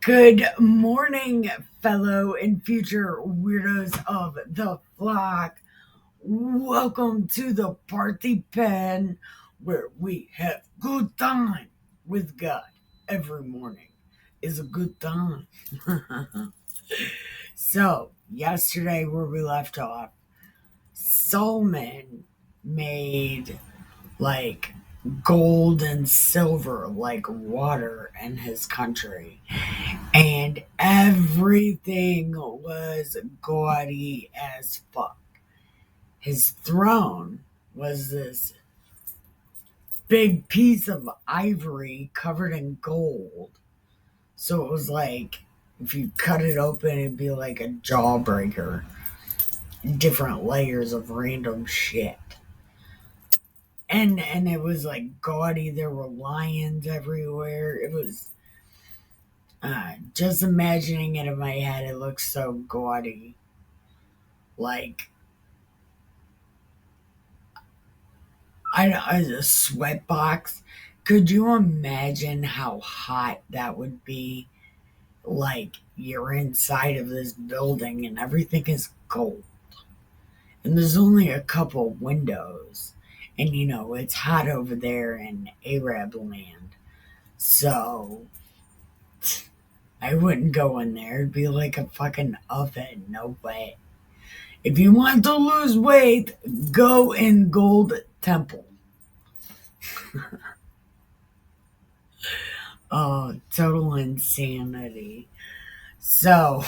Good morning, fellow and future weirdos of the flock. Welcome to the party pen where we have good time with God. Every morning is a good time. So, yesterday where we left off, Solomon made like gold and silver like water in his country, and everything was gaudy as fuck. His throne was this big piece of ivory covered in gold. So it was like if you cut it open, it'd be like a jawbreaker. Different layers of random shit. And it was like gaudy. There were lions everywhere. It was just imagining it in my head. It looks so gaudy. Like a sweat box. Could you imagine how hot that would be? Like you're inside of this building and everything is gold, and there's only a couple windows, and it's hot over there in Arab land. So I wouldn't go in there. It'd be like a fucking oven. No way. If you want to lose weight, go in Gold Temple. Oh, total insanity. So,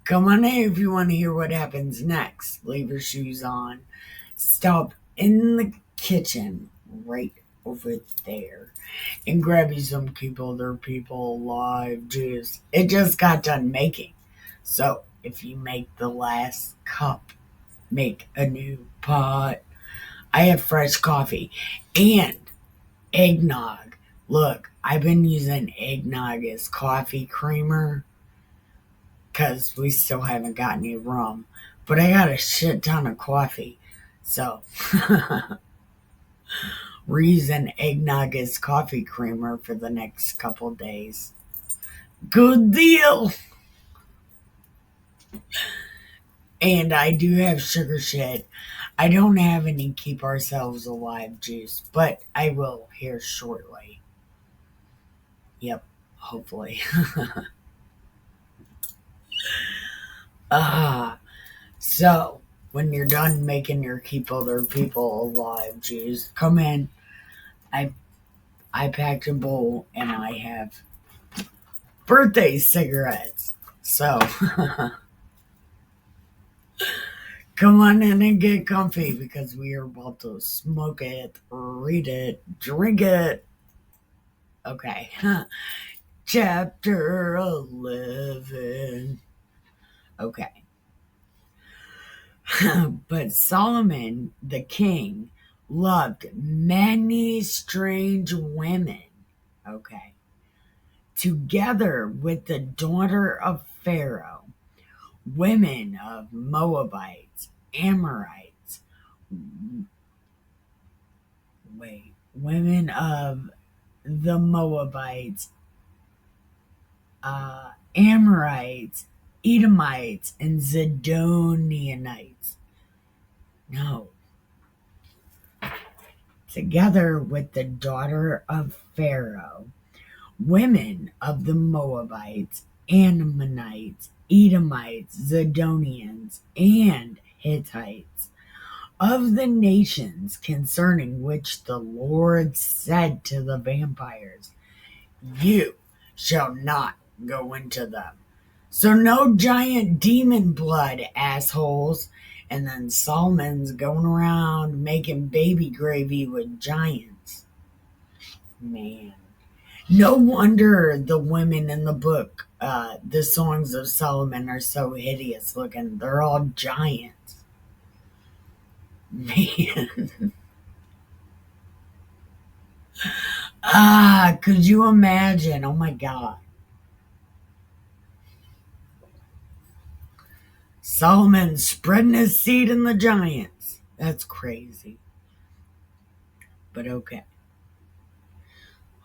come on in if you want to hear what happens next. Leave your shoes on. Stop in the kitchen right over there and grab you some Keep Other People Alive juice. It just got done making. So, if you make the last cup, make a new pot. I have fresh coffee and eggnog. Look, I've been using eggnog as coffee creamer because we still haven't got any rum. But I got a shit ton of coffee. So, we're using eggnog as coffee creamer for the next couple days. Good deal! And I do have sugar shit. I don't have any Keep Ourselves Alive juice, but I will here shortly. Yep, hopefully. So when you're done making your Keep Other People Alive juice, come in. I packed a bowl and I have birthday cigarettes. So come on in and get comfy because we are about to smoke it, read it, drink it. Okay. Chapter 11. Okay. But Solomon, the king, loved many strange women. Okay. Together with the daughter of Pharaoh, women of Moabites, Amorites, women of the Moabites, Amorites, Edomites, and Zidonianites. No. Together with the daughter of Pharaoh, women of the Moabites, Ammonites, Edomites, Zidonians, and Hittites, of the nations concerning which the Lord said to the vampires, "You shall not go into them." So no giant demon blood, assholes. And then Solomon's going around making baby gravy with giants. Man. No wonder the women in the book, the Songs of Solomon, are so hideous looking. They're all giants. Man. Could you imagine? Oh my God. Solomon spreading his seed in the giants. That's crazy. But okay.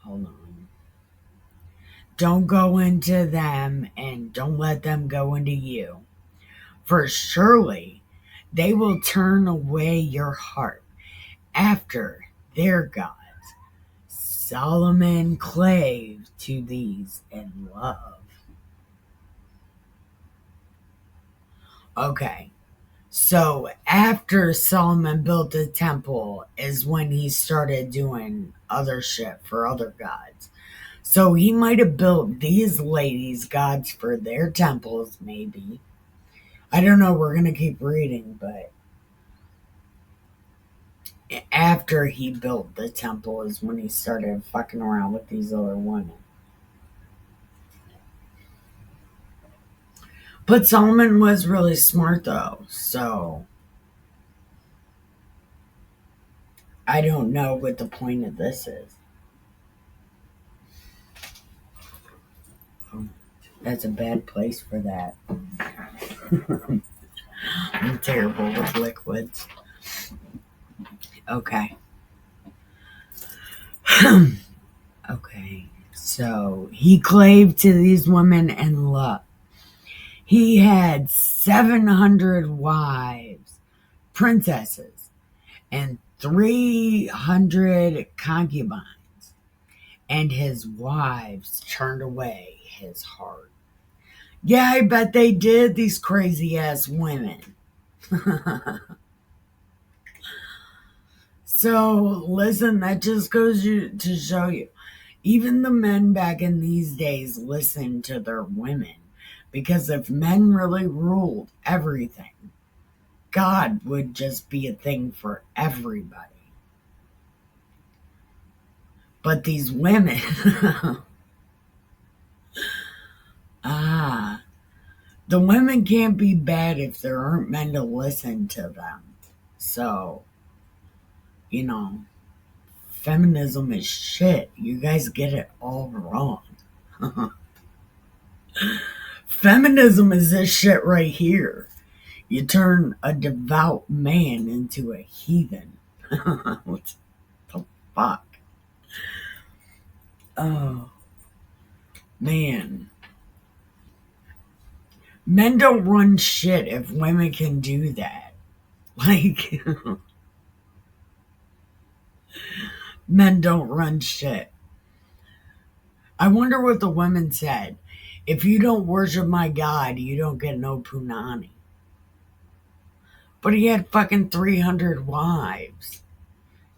Hold on. don't go into them, and don't let them go into you. For surely they will turn away your heart after their gods. Solomon clave to these in love. Okay, so after Solomon built the temple is when he started doing other shit for other gods. So he might have built these ladies' gods for their temples, maybe. I don't know, we're gonna keep reading, but after he built the temple is when he started fucking around with these other women. But Solomon was really smart though, so I don't know what the point of this is. That's a bad place for that. I'm terrible with liquids. Okay. Okay. So he clave to these women in love. He had 700 wives, princesses, and 300 concubines, and his wives turned away his heart. Yeah, I bet they did, these crazy ass women. So, listen, that just goes to show you. Even the men back in these days listened to their women. Because if men really ruled everything, God would just be a thing for everybody. But these women, the women can't be bad if there aren't men to listen to them. So, feminism is shit. You guys get it all wrong. Feminism is this shit right here. You turn a devout man into a heathen. What the fuck? Oh, man. Men don't run shit if women can do that. Like, men don't run shit. I wonder what the women said. If you don't worship my God, you don't get no punani. But he had fucking 300 wives.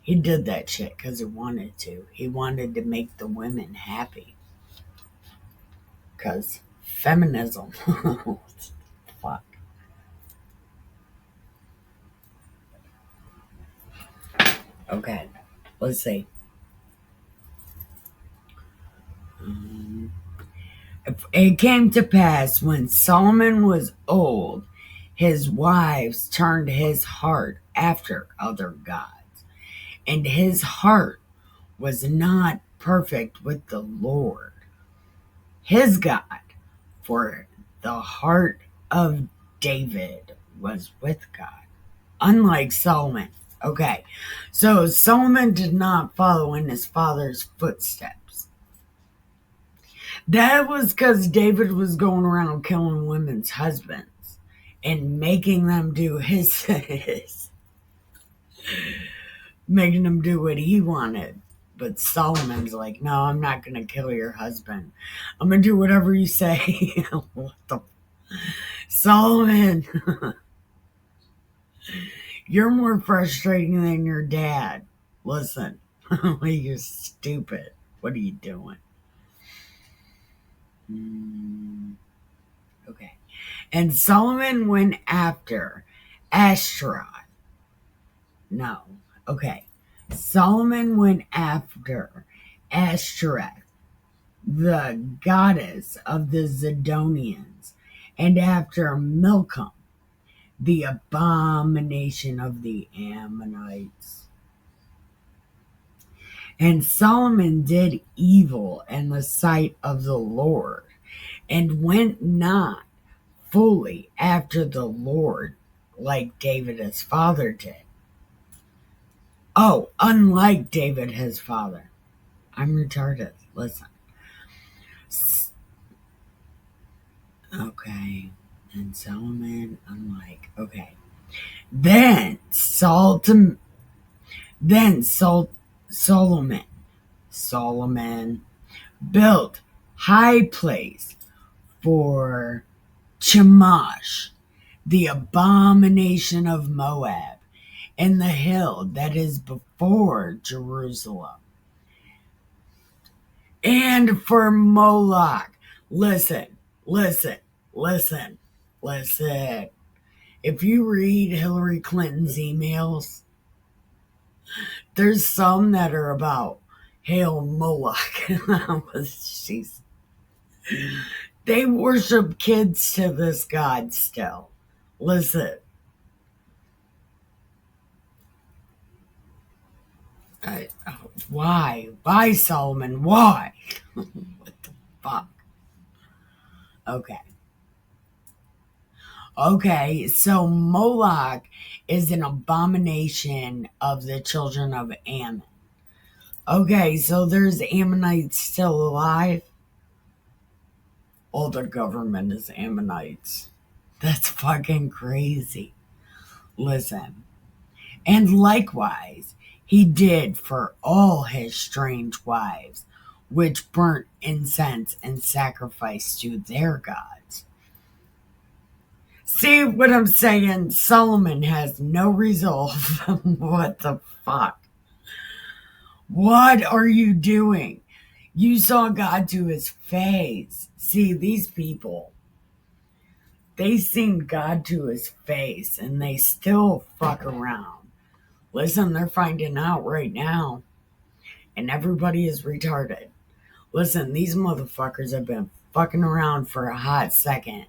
He did that shit because he wanted to. He wanted to make the women happy. Because feminism. Fuck. Okay, let's see. It came to pass when Solomon was old, his wives turned his heart after other gods, and his heart was not perfect with the Lord, his God, for the heart of David was with God. Unlike Solomon. Okay, so Solomon did not follow in his father's footsteps. That was because David was going around killing women's husbands and making them do making them do what he wanted. But Solomon's like, no, I'm not going to kill your husband. I'm going to do whatever you say. What the? Solomon, you're more frustrating than your dad. Listen, you're stupid. What are you doing? Okay. And Solomon went after Ashtaroth. No. Okay. Solomon went after Ashtoreth, the goddess of the Zidonians, and after Milcom, the abomination of the Ammonites. And Solomon did evil in the sight of the Lord, and went not fully after the Lord like David his father did. Oh, unlike David his father. I'm retarded. Listen. Okay. And Solomon, I'm like, okay. Then Solomon Solomon built high place for Chemosh, the abomination of Moab, in the hill that is before Jerusalem. And for Moloch, listen, listen, listen, listen. If you read Hillary Clinton's emails, there's some that are about Hail Moloch. She's, they worship kids to this god still. Listen. Why? Why, Solomon? Why? What the fuck? Okay. Okay, so Moloch is an abomination of the children of Ammon. Okay, so there's Ammonites still alive? All the government is Ammonites. That's fucking crazy. Listen. And likewise, he did for all his strange wives, which burnt incense and sacrificed to their gods. See what I'm saying? Solomon has no resolve. What the fuck? What are you doing? You saw God to his face. See, these people, they seen God to his face and they still fuck around. Listen, they're finding out right now. And everybody is retarded. Listen, these motherfuckers have been fucking around for a hot second.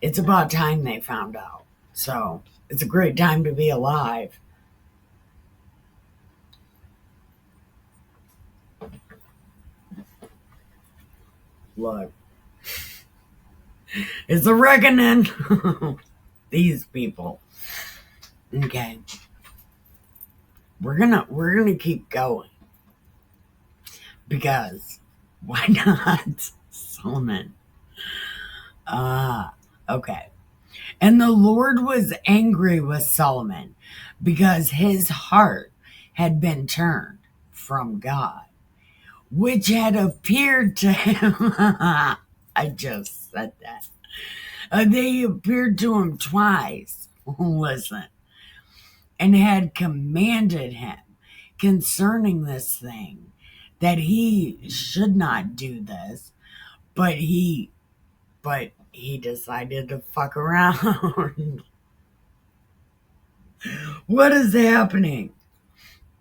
It's about time they found out. So, it's a great time to be alive. Look. It's a reckoning. These people. Okay. We're gonna keep going. Because why not? Solomon. Okay. And the Lord was angry with Solomon because his heart had been turned from God, which had appeared to him. I just said that. They appeared to him twice. Listen. And had commanded him concerning this thing, that he should not do this, but he decided to fuck around. What is happening?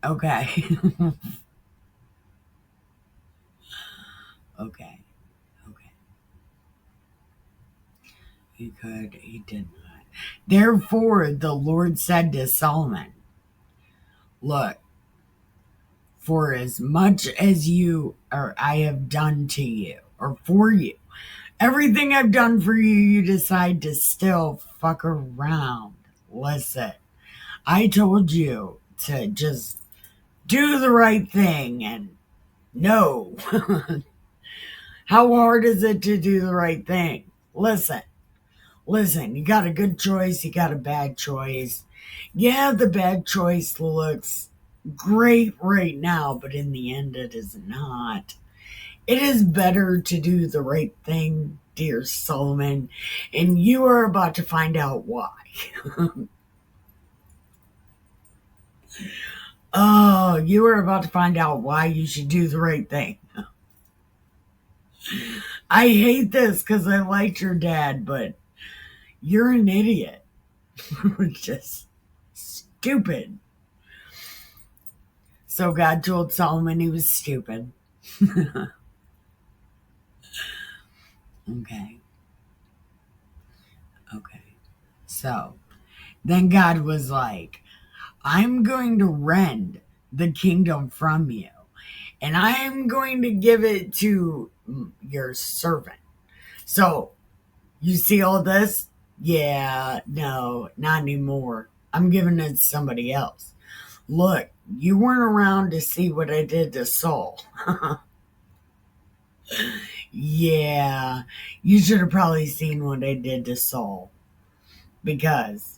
Okay. Okay. Okay. He did not. Therefore, the Lord said to Solomon, look, for as much as you or I have done to you, or for you, everything I've done for you, you decide to still fuck around. Listen, I told you to just do the right thing, and no. How hard is it to do the right thing? Listen, you got a good choice, you got a bad choice. Yeah, the bad choice looks great right now, but in the end, it is not. It is better to do the right thing, dear Solomon, and you are about to find out why. Oh, you are about to find out why you should do the right thing. I hate this because I liked your dad, but you're an idiot. Just stupid. So God told Solomon he was stupid. Okay. Okay. So then God was like, I'm going to rend the kingdom from you, and I'm going to give it to your servant. So, you see all this? Yeah, no, not anymore. I'm giving it to somebody else. Look, you weren't around to see what I did to Saul. Yeah, you should have probably seen what I did to Saul. Because,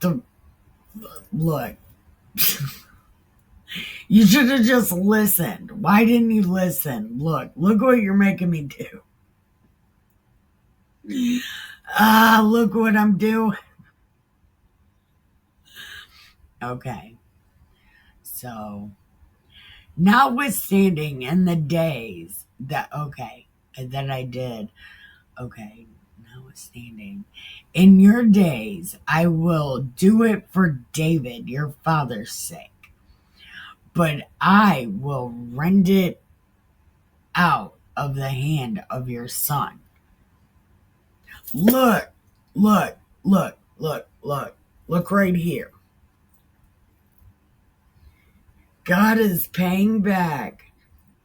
the look, you should have just listened. Why didn't you listen? Look what you're making me do. Look what I'm doing. Okay, so, notwithstanding in the days that I did, okay, notwithstanding in your days I will do it for David your father's sake, but I will rend it out of the hand of your son. Look, look, look right here. God is paying back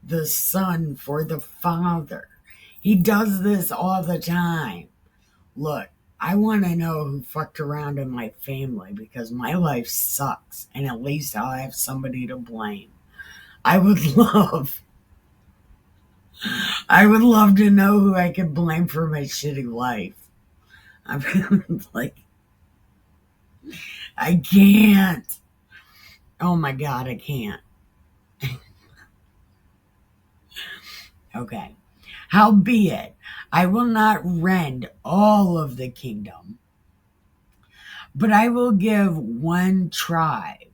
the son for the father. He does this all the time. Look, I want to know who fucked around in my family because my life sucks and at least I'll have somebody to blame. I would love to know who I could blame for my shitty life. I'm like, I can't. Oh my God, I can't. Okay. Howbeit, I will not rend all of the kingdom, but I will give one tribe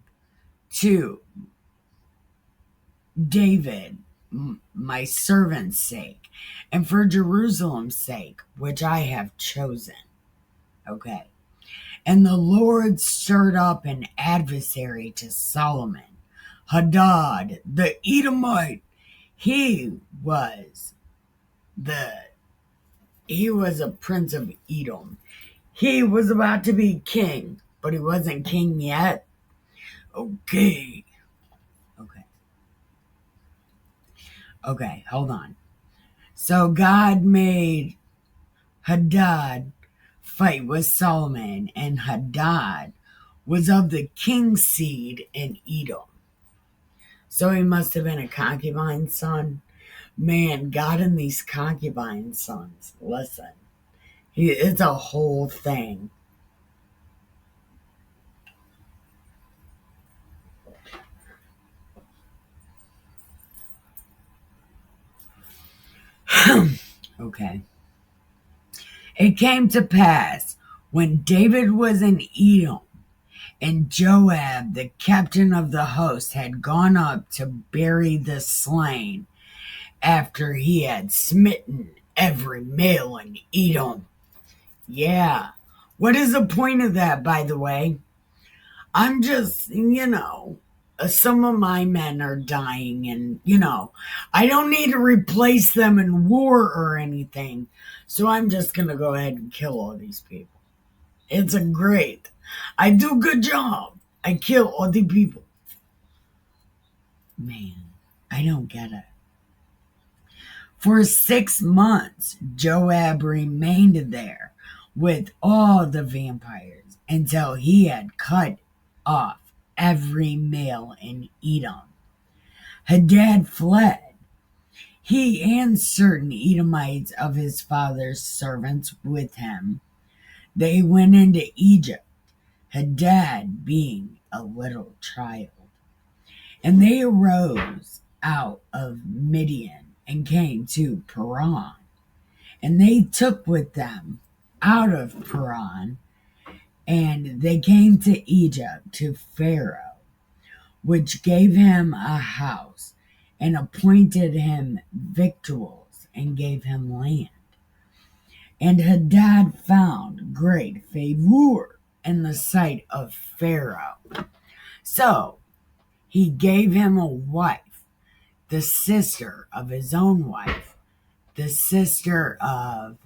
to David, my servant's sake, and for Jerusalem's sake, which I have chosen. Okay. And the Lord stirred up an adversary to Solomon, Hadad, the Edomite. He was a prince of Edom. He was about to be king, but he wasn't king yet. Okay. Okay, hold on. So God made Hadad fight with Solomon, and Hadad was of the king's seed in Edom. So he must have been a concubine's son. Man, God and these concubine sons. Listen, it's a whole thing. Okay. It came to pass when David was in Edom, and Joab, the captain of the host, had gone up to bury the slain after he had smitten every male in Edom. Yeah. What is the point of that, by the way? I'm just, some of my men are dying, and, I don't need to replace them in war or anything. So I'm just going to go ahead and kill all these people. It's a great. I do a good job. I kill all the people. Man, I don't get it. For 6 months, Joab remained there with all the vampires until he had cut off every male in Edom. Hadad fled, he and certain Edomites of his father's servants with him. They went into Egypt, Hadad being a little child. And they arose out of Midian and came to Paran. And they took with them out of Paran, and they came to Egypt to Pharaoh, which gave him a house, and appointed him victuals, and gave him land. And Hadad found great favor in the sight of Pharaoh. So he gave him a wife, the sister of his own wife, the sister of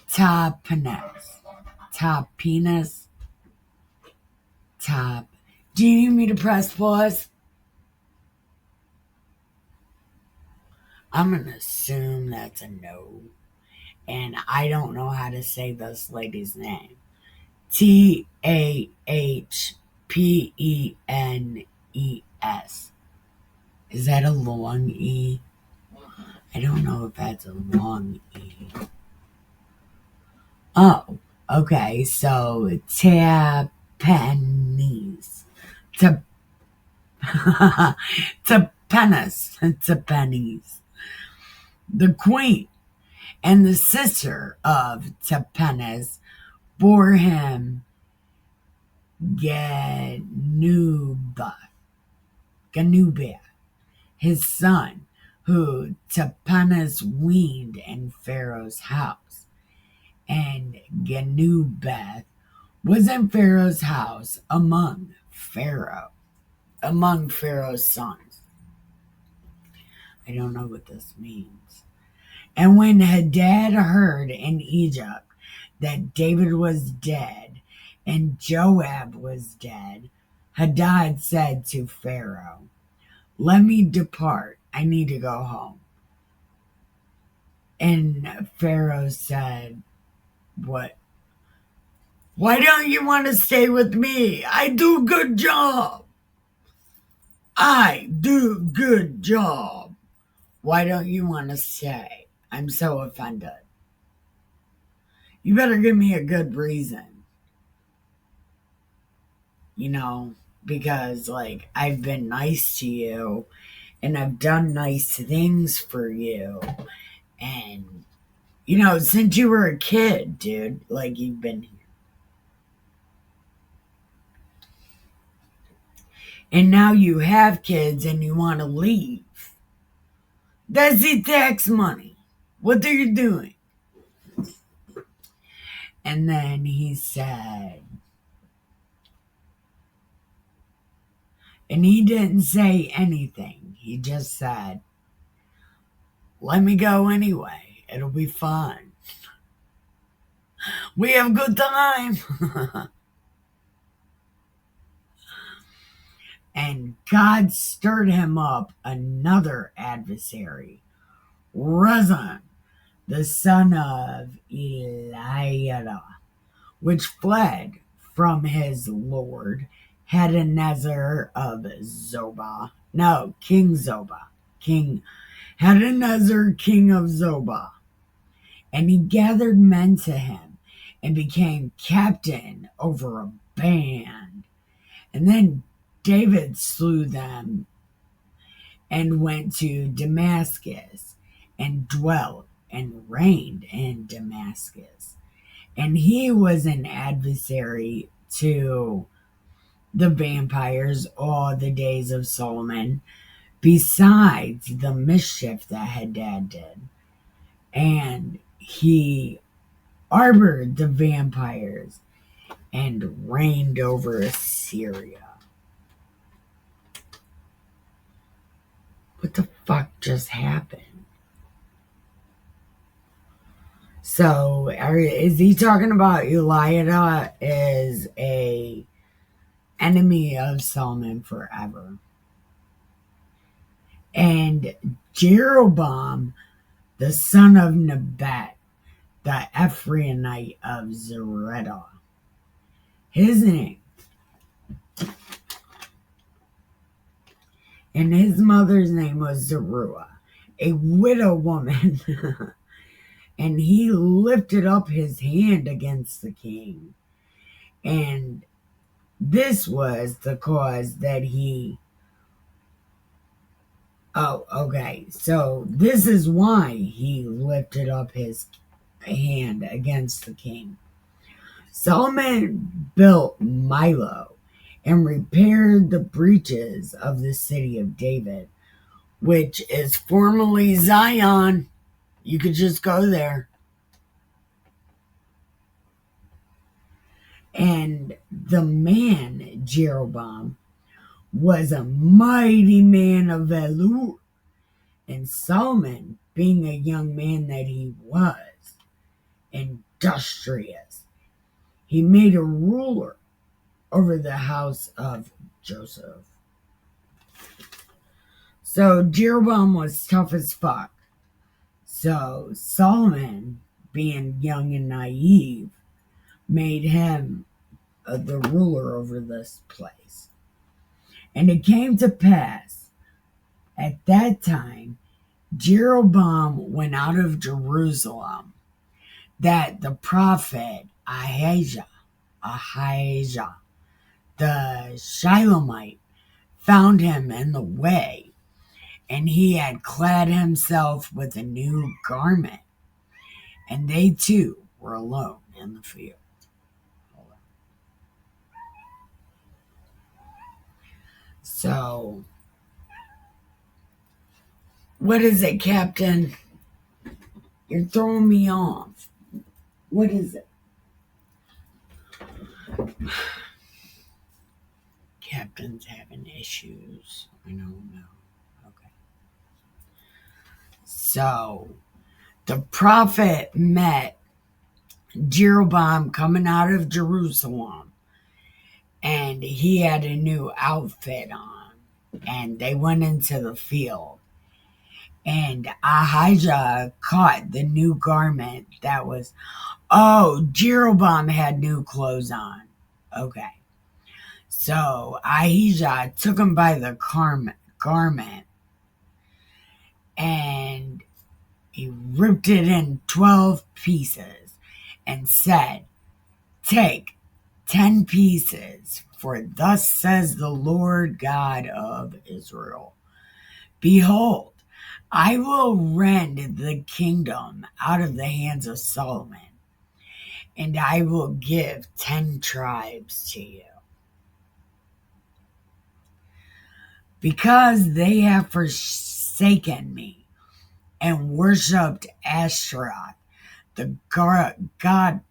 Tapenes. Do you need me to press pause? I'm going to assume that's a no. And I don't know how to say this lady's name. Tahpenes. Is that a long E? I don't know if that's a long E. Oh, okay. So Tapanese. Tap Tapenis. Tapanese. The queen and the sister of Tapenis bore him Ganubia, his son, who Tapenes weaned in Pharaoh's house. And Ganubeth was in Pharaoh's house among Pharaoh's sons. I don't know what this means. And when Hadad heard in Egypt that David was dead and Joab was dead, Hadad said to Pharaoh, "Let me depart. I need to go home." And Pharaoh said, "What? Why don't you want to stay with me? I do good job. I do good job. Why don't you want to stay? I'm so offended. You better give me a good reason. Because, I've been nice to you and I've done nice things for you. And, since you were a kid, dude, you've been here. And now you have kids and you want to leave. That's the tax money. What are you doing?" And then he said, and he didn't say anything. He just said, "Let me go anyway. It'll be fun. We have a good time." And God stirred him up another adversary, Rezon, the son of Eliada, which fled from his lord Hadadnezzar of Zobah. No, King Zobah. King Hadadnezzar, king of Zobah. And he gathered men to him and became captain over a band. And then David slew them and went to Damascus and dwelt and reigned in Damascus. And he was an adversary to the vampires all the days of Solomon, besides the mischief that Hadad did. And he harbored the vampires and reigned over Assyria. What the fuck just happened? So, is he talking about Eliada as a enemy of Solomon forever? And Jeroboam, the son of Nebat, the Ephraimite of Zeredah. His name. And his mother's name was Zeruiah, a widow woman. And he lifted up his hand against the king. And this was the cause that he... Oh, okay. So this is why he lifted up his hand against the king. Solomon built Milo and repaired the breaches of the city of David, which is formerly Zion. You could just go there. And the man, Jeroboam, was a mighty man of valor. And Solomon, being a young man that he was, industrious, he made a ruler over the house of Joseph. So Jeroboam was tough as fuck. So Solomon, being young and naive, made him the ruler over this place. And it came to pass at that time Jeroboam went out of Jerusalem, that the prophet Ahijah, the Shilomite, found him in the way, and he had clad himself with a new garment, and they too were alone in the field. So, what is it, Captain? You're throwing me off. What is it? Captain's having issues. I don't know. Okay. So, the prophet met Jeroboam coming out of Jerusalem, and he had a new outfit on, and they went into the field. And Ahijah caught the new garment that was, oh, Jeroboam had new clothes on. Okay. So Ahijah took him by the garment and he ripped it in 12 pieces and said, "Take 10 pieces, for thus says the Lord God of Israel, behold, I will rend the kingdom out of the hands of Solomon, and I will give 10 tribes to you. Because they have forsaken me and worshipped Ashtaroth, the goddess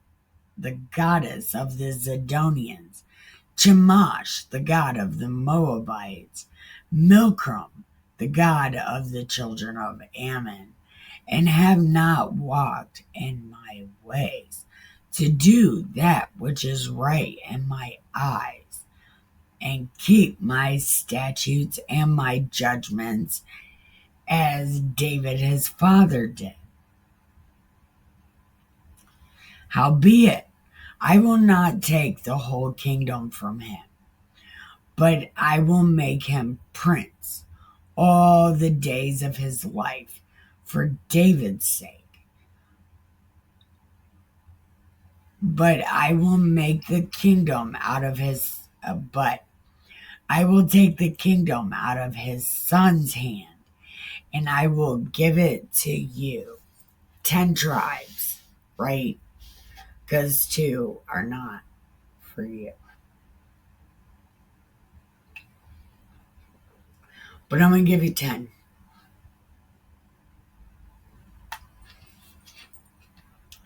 of the Zidonians, Chemosh, the god of the Moabites, Milcom, the god of the children of Ammon, and have not walked in my ways, to do that which is right in my eyes, and keep my statutes and my judgments, as David his father did. Howbeit, I will not take the whole kingdom from him, but I will make him prince all the days of his life for David's sake. But I will make the kingdom out of his, but I will take the kingdom out of his son's hand, and I will give it to you. 10 tribes, right? Because 2 are not for you. But I'm going to give you 10.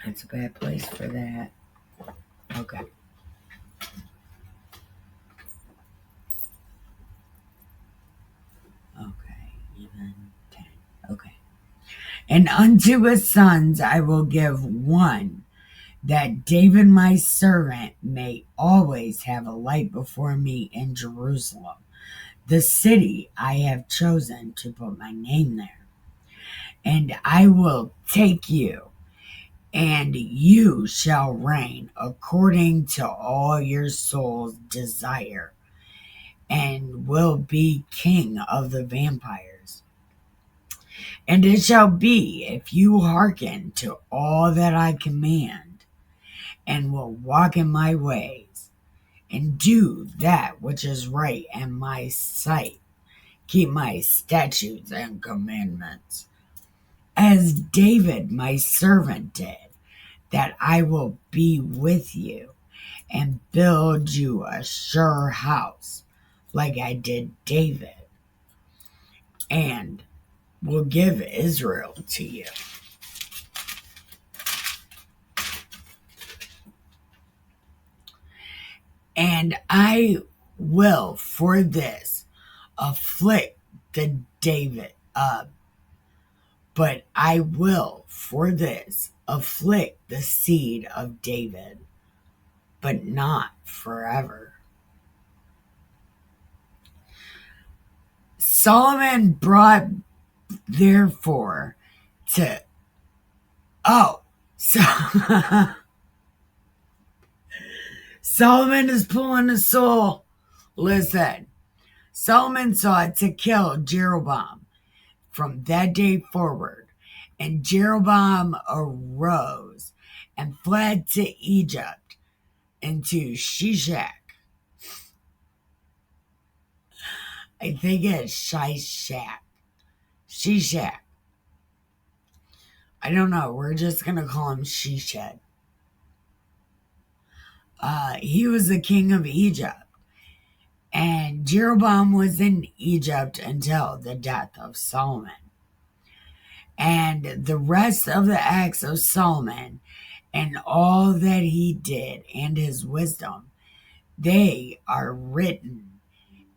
That's a bad place for that. Okay. Okay, even 10. Okay. And unto his sons I will give one, that David my servant may always have a light before me in Jerusalem, the city I have chosen to put my name there. And I will take you, and you shall reign according to all your soul's desire, and will be king of the vampires. And it shall be, if you hearken to all that I command, and will walk in my ways, and do that which is right in my sight, keep my statutes and commandments, as David my servant did, that I will be with you, and build you a sure house, like I did David, and will give Israel to you. And I will for this afflict the David, but I will for this afflict the seed of David, but not forever. Solomon brought therefore to, Solomon is pulling a soul. Listen, Solomon sought to kill Jeroboam, from that day forward. And Jeroboam arose and fled to Egypt into Shishak. I think it's Shishak. Shishak. I don't know. We're just going to call him Shishak. He was the king of Egypt. And Jeroboam was in Egypt until the death of Solomon. And the rest of the acts of Solomon and all that he did and his wisdom, they are written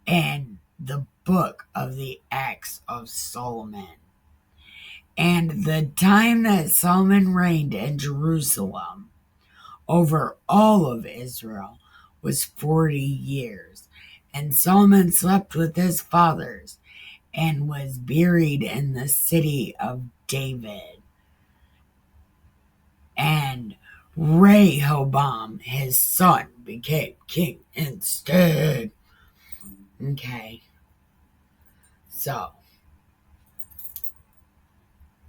in the book of the Acts of Solomon. And the time that Solomon reigned in Jerusalem over all of Israel was 40 years. And Solomon slept with his fathers and was buried in the city of David. And Rehoboam, his son, became king instead. Okay. So,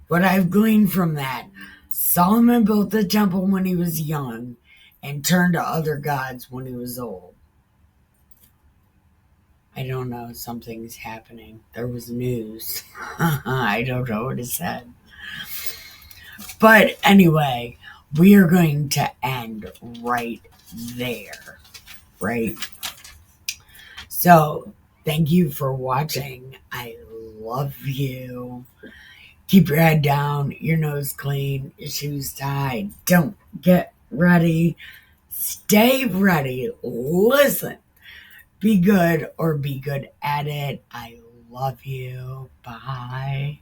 what I've gleaned from that, Solomon built the temple when he was young and turned to other gods when he was old. I don't know, something's happening. There was news. I don't know what it said. But anyway, we are going to end right there. Right? So, thank you for watching. I love you. Keep your head down, your nose clean, your shoes tied. Don't get ready. Stay ready. Listen. Be good or be good at it. I love you. Bye.